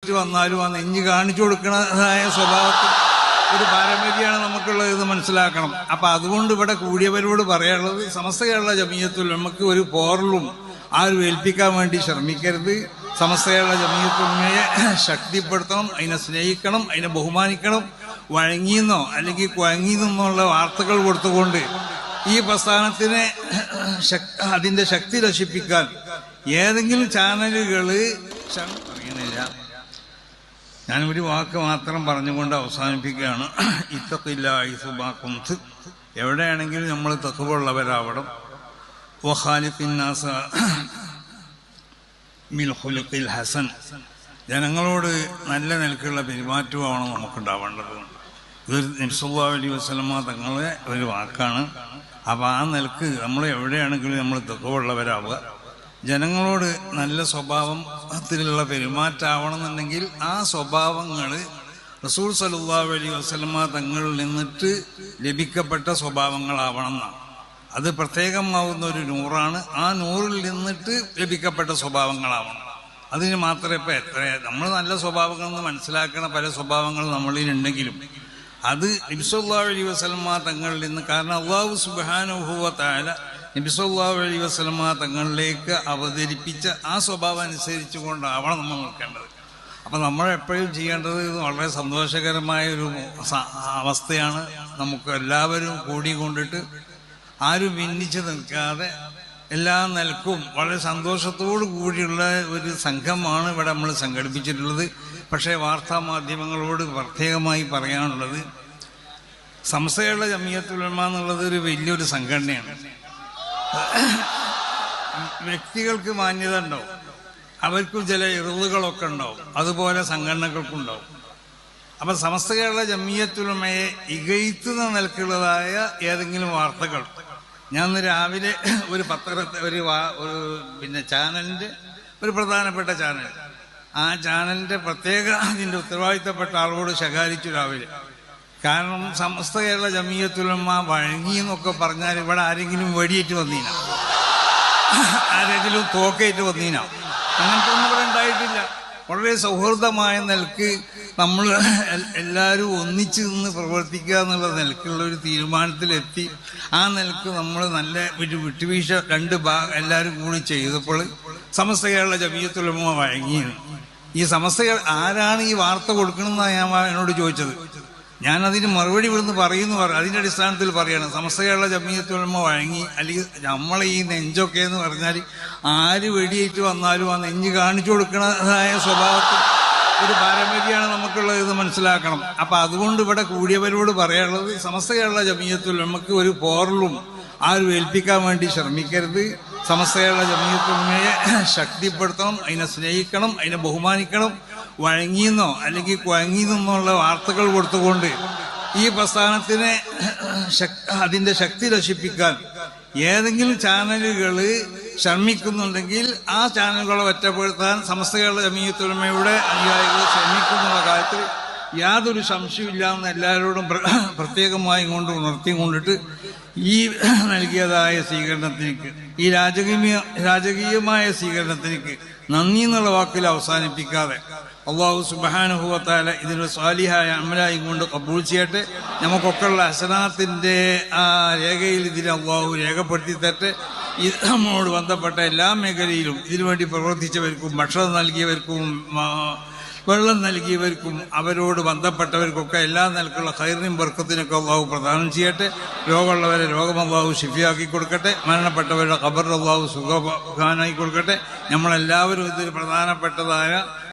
വെടിയേറ്റ് വന്നാലും ആ നെഞ്ച് കാണിച്ചു കൊടുക്കുന്നതായ സ്വഭാവത്തിൽ ഒരു പാരമ്പര്യമാണ് നമുക്കുള്ളത് എന്ന് മനസ്സിലാക്കണം. അപ്പൊ അതുകൊണ്ട് ഇവിടെ കൂടിയവരോട് പറയാനുള്ളത്, സമസ്ത കേരള ജമീയത്തുൽ ഉലമക്ക് ഒരു പോറലും ആരും ഏൽപ്പിക്കാൻ വേണ്ടി ശ്രമിക്കരുത്. സമസ്ത കേരള ജമീയത്തുൽ ഉലമയെ ശക്തിപ്പെടുത്തണം, അതിനെ സ്നേഹിക്കണം, അതിനെ ബഹുമാനിക്കണം. വഴങ്ങിയെന്നോ അല്ലെങ്കിൽ കുഴങ്ങിയെന്നുള്ള വാർത്തകൾ കൊടുത്തുകൊണ്ട് ഈ പ്രസ്ഥാനത്തിനെ അതിന്റെ ശക്തി നശിപ്പിക്കാൻ ഏതെങ്കിലും ചാനലുകള് പറയുന്നില്ല. ഞാൻ ഒരു വാക്ക് മാത്രം പറഞ്ഞുകൊണ്ട് അവസാനിപ്പിക്കുകയാണ്. ഇത്തഖില്ലാഹി സുബാകുംത്. എവിടെയാണെങ്കിലും നമ്മൾ തഖ്വയുള്ളവരാവണം. വഖാലിഖിന്നാസ ബിൽ ഖുലുഖിൽ ഹസൻ. ജനങ്ങളോട് നല്ല നിലക്കുള്ള പെരുമാറ്റമാണ് നമുക്കുണ്ടാവേണ്ടത്. ഇതൊരു നബി സല്ലല്ലാഹു അലൈഹി വസല്ലമ തങ്ങളുടെ ഒരു വാക്കാണ്. അപ്പം ആ നിലക്ക് നമ്മൾ എവിടെയാണെങ്കിലും നമ്മൾ തഖ്വയുള്ളവരാവുക. ജനങ്ങളോട് നല്ല സ്വഭാവത്തിലുള്ള പെരുമാറ്റാവണമെന്നുണ്ടെങ്കിൽ ആ സ്വഭാവങ്ങൾ റസൂൽ സല്ലല്ലാഹു അലൈഹി വസല്ലമ തങ്ങളിൽ നിന്നിട്ട് ലഭിക്കപ്പെട്ട സ്വഭാവങ്ങളാവണം എന്നാണ്. അത് പ്രത്യേകമാവുന്ന ഒരു നൂറാണ്. ആ നൂറിൽ നിന്നിട്ട് ലഭിക്കപ്പെട്ട സ്വഭാവങ്ങളാവണം. അതിന് മാത്രമേ ഇപ്പം നമ്മൾ നല്ല സ്വഭാവങ്ങളെന്ന് മനസ്സിലാക്കണ പല സ്വഭാവങ്ങൾ നമ്മളിലുണ്ടെങ്കിലും അത് നബി സല്ലല്ലാഹു അലൈഹി വസല്ലമ തങ്ങളിൽ നിന്ന്, കാരണം അല്ലാഹു സുബ്ഹാനഹു വ തആല നബി സല്ലല്ലാഹു അലൈഹി വസല്ലമ തങ്ങളിലേക്ക് അവതരിപ്പിച്ച ആ സ്വഭാവം അനുസരിച്ചു കൊണ്ടാവണം നമ്മൾ നോക്കേണ്ടത്. അപ്പം നമ്മൾ എപ്പോഴും ചെയ്യേണ്ടത് വളരെ സന്തോഷകരമായ ഒരു അവസ്ഥയാണ്. നമുക്ക് എല്ലാവരും കൂടിക്കൊണ്ടിട്ട് ആരും ഭിന്നിച്ച് നിൽക്കാതെ എല്ലാ നിലക്കും വളരെ സന്തോഷത്തോടു കൂടിയുള്ള ഒരു സംഘമാണ് ഇവിടെ നമ്മൾ സംഘടിപ്പിച്ചിട്ടുള്ളത്. പക്ഷേ വാർത്താ മാധ്യമങ്ങളോട് പ്രത്യേകമായി പറയാനുള്ളത്, സമസ്ത കേരള ജമീയത്തുൽ ഉലമ എന്നുള്ളത് ഒരു വലിയൊരു സംഘടനയാണ്. വ്യക്തികൾക്ക് മാന്യത ഉണ്ടാവും, അവർക്കും ചില ഇറുകളൊക്കെ ഉണ്ടാവും, അതുപോലെ സംഘടനകൾക്കുണ്ടാവും. അപ്പം സമസ്ത കേരള ജമീയത്തുൽ ഉലമയെ ഇകഴ്ത്തുന്ന നിലക്കുള്ളതായ ഏതെങ്കിലും വാർത്തകൾ, ഞാൻ ഇന്ന് രാവിലെ ഒരു ചാനലിൻ്റെ ഒരു പ്രധാനപ്പെട്ട ചാനൽ, ആ ചാനലിൻ്റെ പ്രത്യേക അതിൻ്റെ ഉത്തരവാദിത്തപ്പെട്ട ആളോട് ശകാരിച്ചു രാവിലെ. കാരണം സമസ്ത കേരള ജമീയത്തുൽ ഉലമ വഴങ്ങിയെന്നൊക്കെ പറഞ്ഞാൽ ഇവിടെ ആരെങ്കിലും വെടിയേറ്റ് വന്നീന, ആരെങ്കിലും തോക്കേറ്റ് വന്നീന, അങ്ങനത്തെ ഒന്നും ഇവിടെ ഉണ്ടായിട്ടില്ല. വളരെ സൗഹൃദമായ നിലക്ക് നമ്മൾ എല്ലാവരും ഒന്നിച്ച് നിന്ന് പ്രവർത്തിക്കുക എന്നുള്ള നിലക്കുള്ള ഒരു തീരുമാനത്തിലെത്തി. ആ നിലക്ക് നമ്മൾ നല്ല ഒരു വിട്ടുവീഴ്ച എല്ലാവരും കൂടി ചെയ്തപ്പോൾ സമസ്ത കേരള ജമീയത്തുൽ ഉലമ വഴങ്ങിയാണ്. ഈ സമസ്ത ആരാണ് ഈ വാർത്ത കൊടുക്കണമെന്നാണ് ഞാൻ എന്നോട് ചോദിച്ചത്. ഞാനതിന് മറുപടി ഇവിടുന്ന് പറയുന്നു. അതിൻ്റെ അടിസ്ഥാനത്തിൽ പറയാണ് സമസ്ത കേരള ജമീയത്തുൽ ഉലമ വഴങ്ങി. അല്ലെങ്കിൽ നമ്മളെ ഈ നെഞ്ചൊക്കെ എന്ന് പറഞ്ഞാൽ ആര് വെടിയേറ്റ് വന്നാലും ആ നെഞ്ച് കാണിച്ചു കൊടുക്കുന്നതായ സ്വഭാവത്തിൽ ഒരു പാരമ്പര്യമാണ് നമുക്കുള്ളത് എന്ന് മനസ്സിലാക്കണം. അപ്പം അതുകൊണ്ട് ഇവിടെ കൂടിയവരോട് പറയാനുള്ളത്, സമസ്ത കേരള ജമീയത്തുൽ ഉലമക്ക് ഒരു പോറലും ആരും ഏൽപ്പിക്കാൻ വേണ്ടി ശ്രമിക്കരുത്. സമസ്ത കേരള ജമീയത്തുൽ ഉലമയെ ശക്തിപ്പെടുത്തണം, അതിനെ സ്നേഹിക്കണം, അതിനെ ബഹുമാനിക്കണം. വഴങ്ങിയെന്നോ അല്ലെങ്കിൽ കുഴങ്ങിയെന്നുള്ള വാർത്തകൾ കൊടുത്തുകൊണ്ട് ഈ പ്രസ്ഥാനത്തിനെ അതിന്റെ ശക്തി നശിപ്പിക്കാൻ ഏതെങ്കിലും ചാനലുകൾ ശ്രമിക്കുന്നുണ്ടെങ്കിൽ ആ ചാനലുകളെ ഒറ്റപ്പെടുത്താൻ സമസ്ത കേരള ജമീയത്തുൽ ഉലമയുടെ അനുയായികൾ ശ്രമിക്കുന്നുള്ള കാര്യത്തിൽ യാതൊരു സംശയമില്ല എന്ന് എല്ലാവരോടും പ്രത്യേകമായി കൊണ്ട് ഉണർത്തിക്കൊണ്ടിട്ട് ഈ നൽകിയതായ സ്വീകരണത്തിലേക്ക്, ഈ രാജകീയമായ സ്വീകരണത്തിലേക്ക് നന്ദി എന്നുള്ള വാക്കിൽ അവസാനിപ്പിക്കാതെ അല്ലാഹു സുബ്ഹാനഹു വ തആല ഇതിനൊരു സ്വാലിഹായ അമലായി കൊണ്ട് കബൂൽ ചെയ്യട്ടെ. നമുക്കൊക്കെയുള്ള ഹസനാത്തിന്റെ ആ രേഖയിൽ ഇതിനെ അല്ലാഹു രേഖപ്പെടുത്തി തരട്ടെ. ഇത് നമ്മോട് ബന്ധപ്പെട്ട എല്ലാ മേഖലയിലും ഇതിനുവേണ്ടി പ്രവർത്തിച്ചവർക്കും ഭക്ഷണം നൽകിയവർക്കും വെള്ളം നൽകിയവർക്കും അവരോട് ബന്ധപ്പെട്ടവർക്കൊക്കെ എല്ലാ നിലക്കുള്ള ഖൈറിനും ബർക്കത്തിനൊക്കെ അല്ലാഹു പ്രദാനം ചെയ്യട്ടെ. രോഗമുള്ളവരെ രോഗം അല്ലാഹു ശിഫിയാക്കി കൊടുക്കട്ടെ. മരണപ്പെട്ടവരുടെ ഖബർ അല്ലാഹു സുഖാനായി കൊടുക്കട്ടെ. നമ്മളെല്ലാവരും ഇതിൽ പ്രധാനപ്പെട്ടതായ